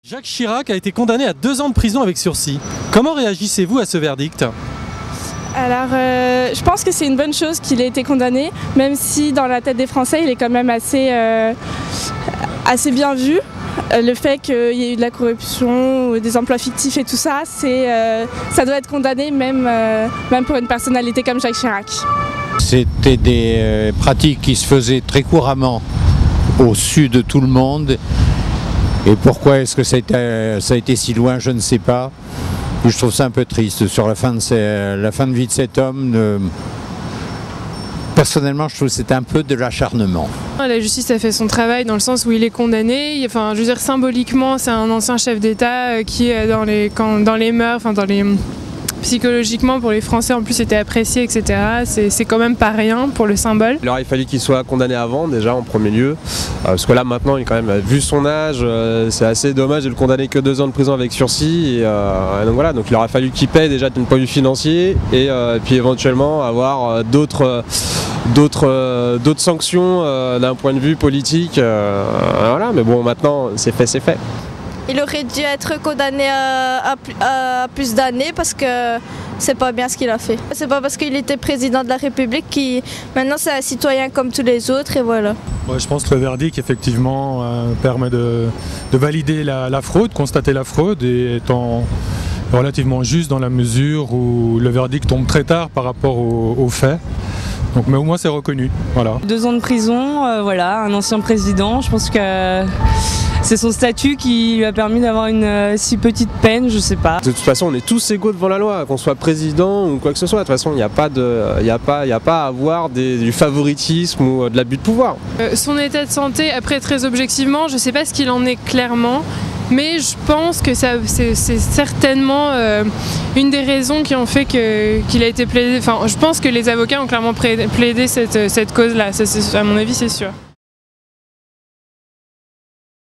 Jacques Chirac a été condamné à 2 ans de prison avec sursis. Comment réagissez-vous à ce verdict? Alors, je pense que c'est une bonne chose qu'il ait été condamné, même si dans la tête des Français, il est quand même assez bien vu. Le fait qu'il y ait eu de la corruption, des emplois fictifs et tout ça, ça doit être condamné même pour une personnalité comme Jacques Chirac. C'était des pratiques qui se faisaient très couramment au sud de tout le monde. Et pourquoi est-ce que ça a été si loin, je ne sais pas. Je trouve ça un peu triste sur la fin de vie de cet homme. Personnellement, je trouve que c'est un peu de l'acharnement. La justice a fait son travail dans le sens où il est condamné. Enfin, je veux dire, symboliquement, c'est un ancien chef d'État qui est dans les mœurs, enfin psychologiquement pour les Français en plus c'était apprécié, etc. C'est quand même pas rien pour le symbole. Il aurait fallu qu'il soit condamné avant déjà en premier lieu, parce que là maintenant il quand même vu son âge, c'est assez dommage de le condamner que 2 ans de prison avec sursis. Et donc voilà, donc il aurait fallu qu'il paie déjà d'un point de vue financier et puis éventuellement avoir d'autres sanctions d'un point de vue politique. Voilà, mais bon maintenant c'est fait, c'est fait. Il aurait dû être condamné à plus d'années parce que c'est pas bien ce qu'il a fait. C'est pas parce qu'il était président de la République maintenant c'est un citoyen comme tous les autres et voilà. Ouais, je pense que le verdict effectivement permet de valider la fraude, constater la fraude et étant relativement juste dans la mesure où le verdict tombe très tard par rapport aux faits. Donc, mais au moins c'est reconnu. Voilà. 2 ans de prison, voilà, un ancien président, je pense que c'est son statut qui lui a permis d'avoir une si petite peine, je sais pas. De toute façon, on est tous égaux devant la loi, qu'on soit président ou quoi que ce soit. De toute façon, il n'y a pas à avoir du favoritisme ou de l'abus de pouvoir. Son état de santé, après très objectivement, je ne sais pas ce qu'il en est clairement, mais je pense que c'est certainement une des raisons qui ont fait qu'il a été plaidé. Enfin, je pense que les avocats ont clairement plaidé cette cause-là, à mon avis c'est sûr.